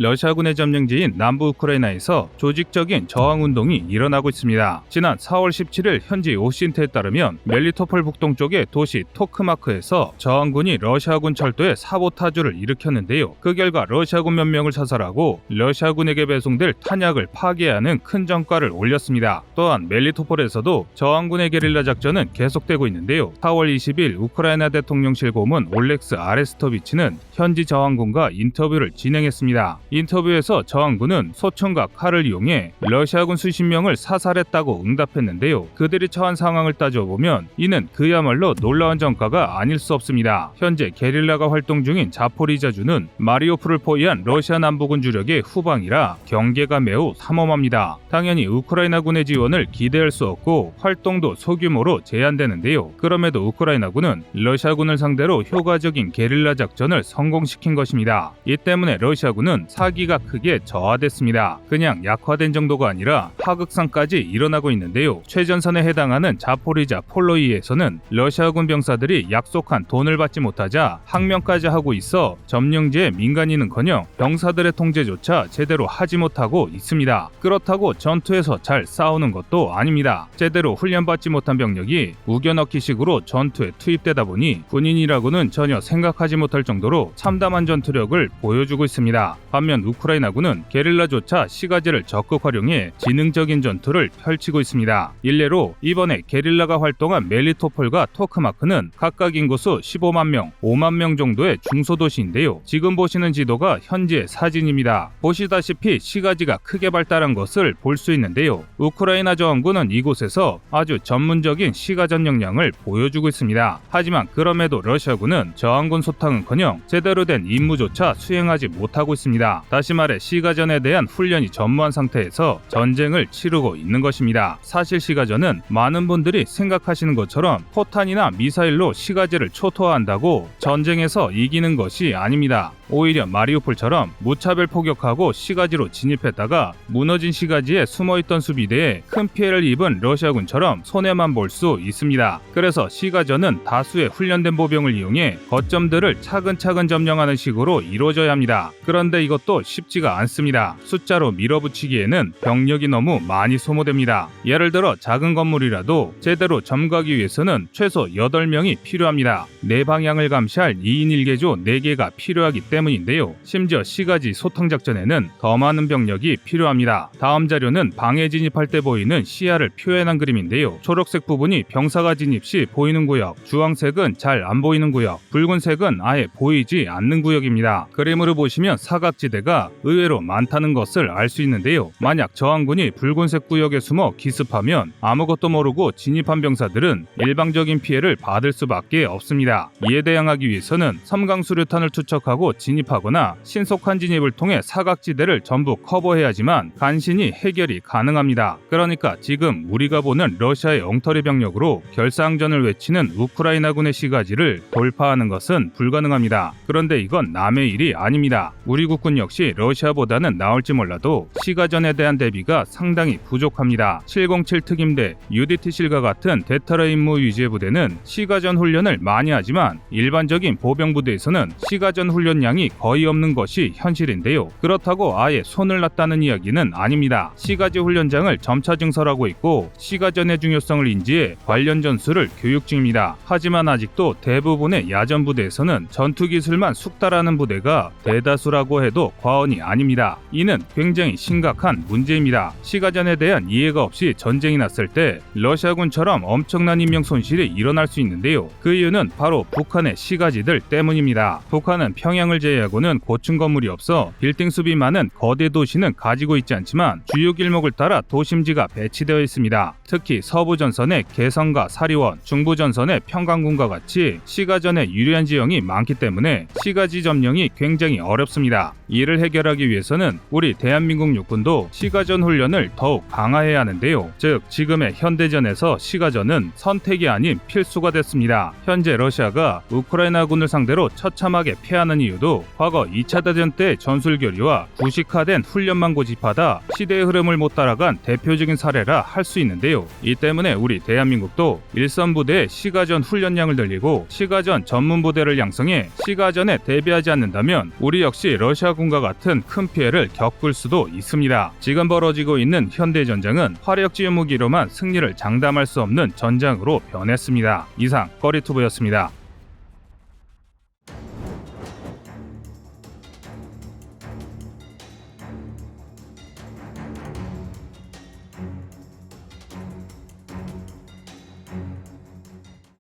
러시아군의 점령지인 남부 우크라이나에서 조직적인 저항운동이 일어나고 있습니다. 지난 4월 17일 현지 오신트에 따르면 멜리토폴 북동쪽의 도시 토크마크에서 저항군이 러시아군 철도에 사보타주를 일으켰는데요. 그 결과 러시아군 몇 명을 사살하고 러시아군에게 배송될 탄약을 파괴하는 큰 전과를 올렸습니다. 또한 멜리토폴에서도 저항군의 게릴라 작전은 계속되고 있는데요. 4월 20일 우크라이나 대통령실 고문 올렉스 아레스토비치는 현지 저항군과 인터뷰를 진행했습니다. 인터뷰에서 저항군은 소총과 칼을 이용해 러시아군 수십 명을 사살했다고 응답했는데요. 그들이 처한 상황을 따져보면 이는 그야말로 놀라운 전과가 아닐 수 없습니다. 현재 게릴라가 활동 중인 자포리자주는 마리오폴을 포위한 러시아 남부군 주력의 후방이라 경계가 매우 삼엄합니다. 당연히 우크라이나군의 지원을 기대할 수 없고 활동도 소규모로 제한되는데요. 그럼에도 우크라이나군은 러시아군을 상대로 효과적인 게릴라 작전을 성공시킨 것입니다. 이 때문에 러시아군은 사기가 크게 저하됐습니다. 그냥 약화된 정도가 아니라 하극상까지 일어나고 있는데요. 최전선에 해당하는 자포리자 폴로이에서는 러시아군 병사들이 약속한 돈을 받지 못하자 항명까지 하고 있어 점령지의 민간인은커녕 병사들의 통제조차 제대로 하지 못하고 있습니다. 그렇다고 전투에서 잘 싸우는 것도 아닙니다. 제대로 훈련받지 못한 병력이 우겨넣기식으로 전투에 투입되다 보니 군인이라고는 전혀 생각하지 못할 정도로 참담한 전투력을 보여주고 있습니다. 반면 우크라이나군은 게릴라조차 시가지를 적극 활용해 지능적인 전투를 펼치고 있습니다. 일례로 이번에 게릴라가 활동한 멜리토폴과 토크마크는 각각 인구수 15만 명, 5만 명 정도의 중소도시인데요. 지금 보시는 지도가 현지의 사진입니다. 보시다시피 시가지가 크게 발달한 것을 볼 수 있는데요. 우크라이나 저항군은 이곳에서 아주 전문적인 시가전 역량을 보여주고 있습니다. 하지만 그럼에도 러시아군은 저항군 소탕은커녕 제대로 된 임무조차 수행하지 못하고 있습니다. 다시 말해 시가전에 대한 훈련이 전무한 상태에서 전쟁을 치르고 있는 것입니다. 사실 시가전은 많은 분들이 생각하시는 것처럼 포탄이나 미사일로 시가지를 초토화한다고 전쟁에서 이기는 것이 아닙니다. 오히려 마리우폴처럼 무차별 포격하고 시가지로 진입했다가 무너진 시가지에 숨어있던 수비대에 큰 피해를 입은 러시아군처럼 손해만 볼 수 있습니다. 그래서 시가전은 다수의 훈련된 보병을 이용해 거점들을 차근차근 점령하는 식으로 이루어져야 합니다. 그런데 이것도 쉽지가 않습니다. 숫자로 밀어붙이기에는 병력이 너무 많이 소모됩니다. 예를 들어 작은 건물이라도 제대로 점거하기 위해서는 최소 8명이 필요합니다. 네 방향을 감시할 2인 1개조 4개가 필요하기 때문인데요. 심지어 시가지 소탕작전에는 더 많은 병력이 필요합니다. 다음 자료는 방해 진입할 때 보이는 시야를 표현한 그림인데요. 초록색 부분이 병사가 진입 시 보이는 구역, 주황색은 잘 안 보이는 구역, 붉은색은 아예 보이지 않는 구역입니다. 그림으로 보시면 사각지대가 의외로 많다는 것을 알 수 있는데요. 만약 저항군이 붉은색 구역에 숨어 기습하면 아무것도 모르고 진입한 병사들은 일방적인 피해를 받을 수밖에 없습니다. 이에 대항하기 위해서는 섬광수류탄을 투척하고 진입하거나 신속한 진입을 통해 사각지대를 전부 커버해야지만 간신히 해결이 가능합니다. 그러니까 지금 우리가 보는 러시아의 엉터리 병력으로 결사항전을 외치는 우크라이나군의 시가지를 돌파하는 것은 불가능합니다. 그런데 이건 남의 일이 아닙니다. 우리 국군 역시 러시아보다는 나을지 몰라도 시가전에 대한 대비가 상당히 부족합니다. 707 특임대, UDT 실과 같은 대테러 임무 위주의 부대는 시가전 훈련을 많이 하지만 일반적인 보병 부대에서는 시가전 훈련량이 거의 없는 것이 현실인데요. 그렇다고 아예 손을 놨다는 이야기는 아닙니다. 시가지 훈련장을 점차 증설하고 있고 시가전의 중요성을 인지해 관련 전술을 교육 중입니다. 하지만 아직도 대부분의 야전 부대에서는 전투 기술만 숙달하는 부대가 대다수라고 해도 과언이 아닙니다. 이는 굉장히 심각한 문제입니다. 시가전에 대한 이해가 없이 전쟁이 났을 때 러시아군처럼 엄청난 인명 손실이 일어날 수 있는데요. 그 이유는 바로 북한의 시가지들 때문입니다. 북한은 평양을 제외하고는 고층 건물이 없어 빌딩 숲이 많은 거대 도시는 가지고 있지 않지만 주요 길목을 따라 도심지가 배치되어 있습니다. 특히 서부전선의 개성과 사리원, 중부전선의 평강군과 같이 시가전에 유리한 지형이 많기 때문에 시가지 점령이 굉장히 어렵습니다. 이를 해결하기 위해서는 우리 대한민국 육군도 시가전 훈련을 더욱 강화해야 하는데요. 즉 지금의 현대전에서 시가전은 선택이 아닌 필수가 됐습니다. 현재 러시아가 우크라이나군을 상대로 처참하게 패하는 이유도 과거 2차 대전 때 전술교리와 구식화된 훈련만 고집하다 시대의 흐름을 못 따라간 대표적인 사례라 할 수 있는데요. 이 때문에 우리 대한민국도 일선 부대의 시가전 훈련량을 늘리고 시가전 전문 부대를 양성해 시가전에 대비하지 않는다면 우리 역시 러시아 러시아군과 같은 큰 피해를 겪을 수도 있습니다. 지금 벌어지고 있는 현대전장은 화력지휘 무기로만 승리를 장담할 수 없는 전장으로 변했습니다. 이상 꺼리투브였습니다.